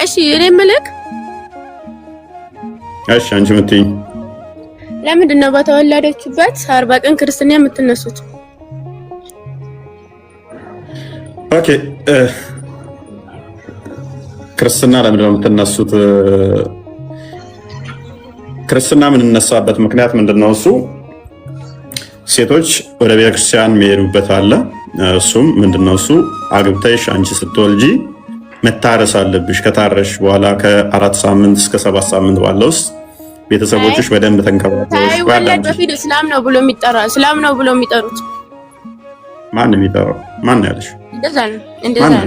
እሺ እኔ መልክ እሺ አንቺ ምትይ ለምንድን ነው በተወለደችበት 40 ቀን ክርስትና የምትነሱት? ኦኬ ክርስትና ለምንድን ነው የምትነሱት? ክርስትና የምንነሳበት ምክንያት ምንድነው? እሱ ሴቶች ወደ ቤተክርስቲያን የሚሄዱበት አለ። እሱም ምንድነው? እሱ አግብተሽ አንቺ ስትወልጂ መታረስ አለብሽ። ከታረሽ በኋላ ከ4 ሳምንት እስከ 7 ሳምንት ባለው ውስጥ ቤተሰቦችሽ በደንብ ተንከባክበው ሳይወለድ በፊት እስላም ነው ብሎ የሚጠራ እስላም ነው ብሎ የሚጠሩት ማን ነው የሚጠራው? ማን ነው ያለሽ? እንደዛ ነው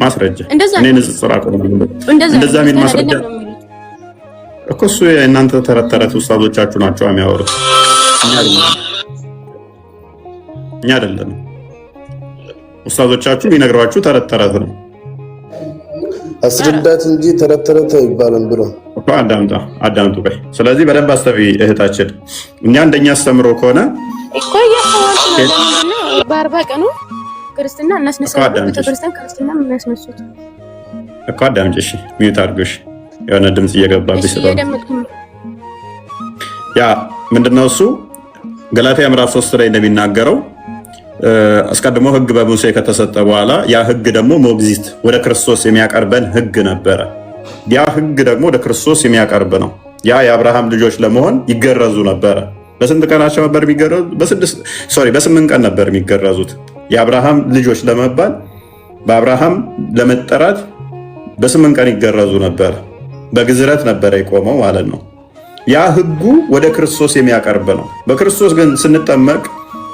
ማስረጃ እኔ ንጽጽር አቆም እንደዛ የሚል ማስረጃ እኮ እሱ የእናንተ ተረት ተረት ኡስታዞቻችሁ ናቸው የሚያወሩት፣ እኛ አይደለም። ኡስታዞቻችሁ ቢነግሯችሁ ተረት ተረት ነው። አስረዳት እንጂ ተረት ተረት አይባልም ብሎ እኮ አዳምጡ ቆይ። ስለዚህ በደንብ አስተቢ እህታችን። እኛ እንደኛ አስተምሮ ከሆነ እኮ ነው በ40 ቀኑ ክርስትና እናስነሳለን። ቤተክርስቲያን ክርስትና እናስነሱት እኮ አዳምጪ። እሺ ሚዩት አድርጎሽ የሆነ ድምጽ እየገባብሽ ስለሆነ ያ ምንድነው እሱ ገላትያ ምዕራፍ 3 ላይ እንደሚናገረው አስቀድሞ ሕግ በሙሴ ከተሰጠ በኋላ ያ ሕግ ደግሞ ሞግዚት ወደ ክርስቶስ የሚያቀርበን ሕግ ነበረ። ያ ሕግ ደግሞ ወደ ክርስቶስ የሚያቀርብ ነው። ያ የአብርሃም ልጆች ለመሆን ይገረዙ ነበረ። በስንት ቀናቸው ነበር የሚገረዙት? በ8 ቀን ነበር የሚገረዙት። የአብርሃም ልጆች ለመባል በአብርሃም ለመጠራት በ8 ቀን ይገረዙ ነበር። በግዝረት ነበር የቆመው ማለት ነው። ያ ሕጉ ወደ ክርስቶስ የሚያቀርብ ነው። በክርስቶስ ግን ስንጠመቅ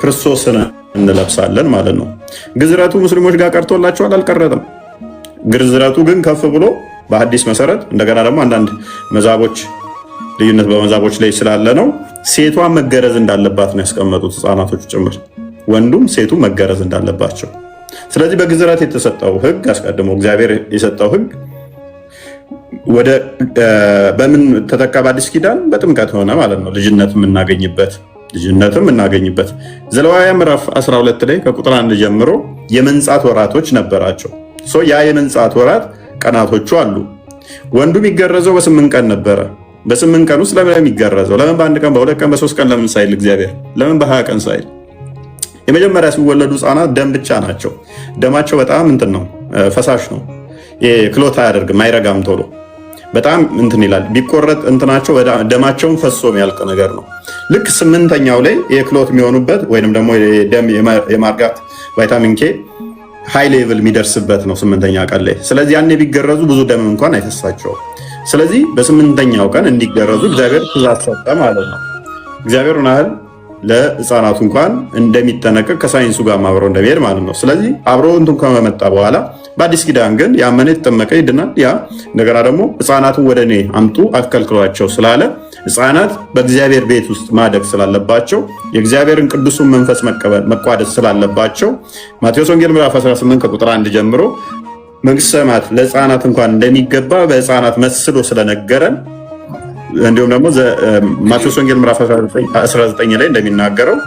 ክርስቶስን እንለብሳለን ማለት ነው። ግዝረቱ ሙስሊሞች ጋር ቀርቶላቸዋል? አልቀረጠም። ግዝረቱ ግን ከፍ ብሎ በሐዲስ መሰረት እንደገና ደግሞ አንዳንድ መዛቦች ልዩነት በመዛቦች ላይ ስላለ ነው ሴቷ መገረዝ እንዳለባት ነው ያስቀመጡት፣ ህፃናቶቹ ጭምር ወንዱም ሴቱ መገረዝ እንዳለባቸው። ስለዚህ በግዝረት የተሰጠው ሕግ አስቀድሞ እግዚአብሔር የሰጠው ሕግ ወደ በምን ተተካ? በአዲስ ኪዳን በጥምቀት ሆነ ማለት ነው። ልጅነትም እናገኝበት ዘሌዋውያን ምዕራፍ 12 ላይ ከቁጥር 1 ጀምሮ የመንጻት ወራቶች ነበራቸው። ያ የመንጻት ወራት ቀናቶቹ አሉ። ወንዱ የሚገረዘው በ8 ቀን ነበረ። በ8 ቀን ውስጥ ለምን የሚገረዘው? ለምን በ1 ቀን በ2 ቀን በ3 ቀን ለምን ሳይል እግዚአብሔር? ለምን በ20 ቀን ሳይል? የመጀመሪያ ሲወለዱ ህፃናት ደም ብቻ ናቸው። ደማቸው በጣም እንትን ነው፣ ፈሳሽ ነው። ክሎት አያደርግም፣ አይረጋም ቶሎ በጣም እንትን ይላል። ቢቆረጥ እንትናቸው ደማቸውን ፈሶ የሚያልቅ ነገር ነው። ልክ 8ኛው ላይ የክሎት የሚሆኑበት ወይንም ደግሞ ደም የማርጋት ቫይታሚን ኬ ሃይ ሌቭል የሚደርስበት ነው 8ኛ ቀን ላይ። ስለዚህ ያኔ ቢገረዙ ብዙ ደም እንኳን አይፈሳቸውም። ስለዚህ በ8ኛው ቀን እንዲገረዙ እግዚአብሔር ትእዛዝ ሰጠ ማለት ነው። እግዚአብሔር ናህል ለህፃናቱ እንኳን እንደሚጠነቀቅ ከሳይንሱ ጋር አብሮ እንደሚሄድ ማለት ነው። ስለዚህ አብሮ እንትን ከመጣ በኋላ በአዲስ ኪዳን ግን ያመነ የተጠመቀ ይድናል። ያ እንደገና ደግሞ ህፃናቱን ወደ እኔ አምጡ አትከልክሏቸው ስላለ ህፃናት በእግዚአብሔር ቤት ውስጥ ማደግ ስላለባቸው የእግዚአብሔርን ቅዱሱን መንፈስ መቋደስ ስላለባቸው ማቴዎስ ወንጌል ምዕራፍ 18 ከቁጥር 1 ጀምሮ መንግስተ ሰማያት ለህፃናት እንኳን እንደሚገባ በህፃናት መስሎ ስለነገረን እንዲሁም ደግሞ ማቴዎስ ወንጌል ምዕራፍ 19 ላይ እንደሚናገረው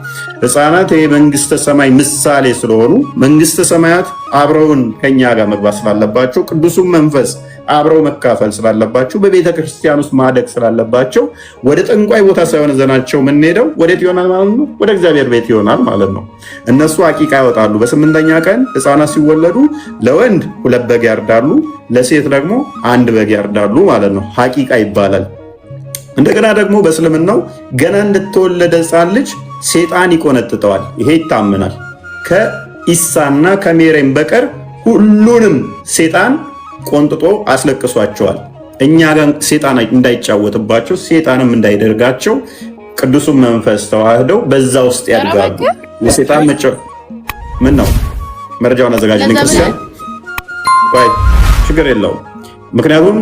ህፃናት የመንግስተ ሰማይ ምሳሌ ስለሆኑ መንግስተ ሰማያት አብረውን ከኛ ጋር መግባት ስላለባቸው ቅዱሱን መንፈስ አብረው መካፈል ስላለባቸው በቤተ ክርስቲያን ውስጥ ማደግ ስላለባቸው ወደ ጠንቋይ ቦታ ሳይሆን ዘናቸው የምንሄደው ወዴት ይሆናል ማለት ነው? ወደ እግዚአብሔር ቤት ይሆናል ማለት ነው። እነሱ አቂቃ ያወጣሉ። በ8ኛ ቀን ህፃናት ሲወለዱ ለወንድ 2 በግ ያርዳሉ፣ ለሴት ደግሞ 1 በግ ያርዳሉ ማለት ነው። ሐቂቃ ይባላል። እንደገና ደግሞ በእስልምናው ገና እንደተወለደ ህፃን ልጅ ሴጣን ይቆነጥጠዋል። ይሄ ይታመናል። ከኢሳና ከሜሬም በቀር ሁሉንም ሴጣን ቆንጥጦ አስለቅሷቸዋል። እኛ ጋር ሴጣን እንዳይጫወትባቸው ሴጣንም እንዳይደርጋቸው ቅዱሱን መንፈስ ተዋህደው በዛ ውስጥ ያድጋሉ። የሴጣን ምን ነው መረጃውን አዘጋጅልን ክርስቲያን ቆይ ችግር የለውም። ምክንያቱም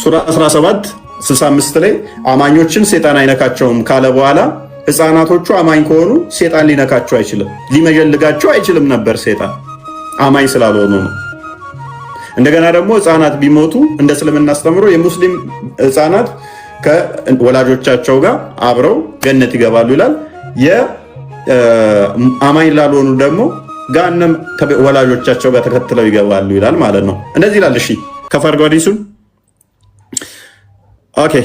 ሱራ 17:65 ላይ አማኞችን ሴጣን አይነካቸውም ካለ በኋላ ህፃናቶቹ አማኝ ከሆኑ ሴጣን ሊነካቸው አይችልም፣ ሊመጀልጋቸው አይችልም ነበር ሴጣን አማኝ ስላልሆኑ ነው። እንደገና ደግሞ ህፃናት ቢሞቱ እንደ እስልምና አስተምሮ የሙስሊም ህፃናት ከወላጆቻቸው ጋር አብረው ገነት ይገባሉ ይላል። የአማኝ ላልሆኑ ደግሞ ገሃነም ወላጆቻቸው ጋር ተከትለው ይገባሉ ይላል ማለት ነው። እንደዚህ ይላል። እሺ ከፈርጎ አዲሱን ኦኬ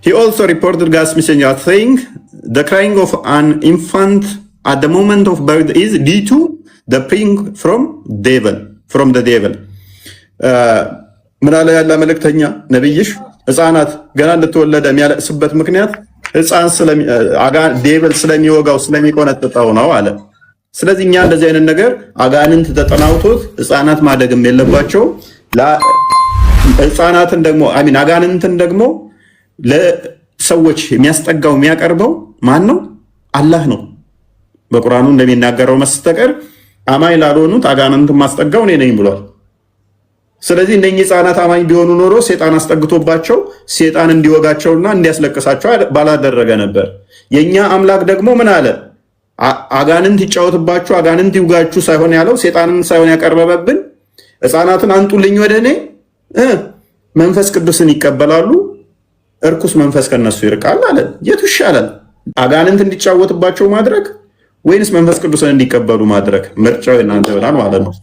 he also reported God's messenger saying the crying of an infant at the moment of birth is due to the praying from the devil ምን አለ ያለ መልእክተኛ ነብይሽ ህፃናት ገና እንደተወለደ የሚያለቅስበት ምክንያት ህፃን ዴቪል ስለሚወጋው ስለሚቆነጥጠው ነው አለ። ስለዚህ እኛ እንደዚህ አይነት ነገር አጋንንት ተጠናውቶት ህፃናት ማደግም የለባቸው። ህፃናትን ደግሞ አጋንንትን ደግሞ ለሰዎች የሚያስጠጋው የሚያቀርበው ማን ነው? አላህ ነው። በቁርአኑ እንደሚናገረው መስተቀር አማኝ ላልሆኑት አጋንንትን ማስጠጋው እኔ ነኝ ብሏል። ስለዚህ እነኚህ ህፃናት አማኝ ቢሆኑ ኖሮ ሴጣን አስጠግቶባቸው ሴጣን እንዲወጋቸውና እንዲያስለቅሳቸው ባላደረገ ነበር። የኛ አምላክ ደግሞ ምን አለ? አጋንንት ይጫወትባችሁ አጋንንት ይውጋችሁ ሳይሆን ያለው ሴጣንን ሳይሆን ያቀረበብን ህፃናትን አንጡልኝ ወደ እኔ መንፈስ ቅዱስን ይቀበላሉ፣ እርኩስ መንፈስ ከነሱ ይርቃል አለ። የቱ ይሻላል? አጋንንት እንዲጫወትባቸው ማድረግ ወይንስ መንፈስ ቅዱስን እንዲቀበሉ ማድረግ? ምርጫው እናንተ ይሆናል ማለት ነው።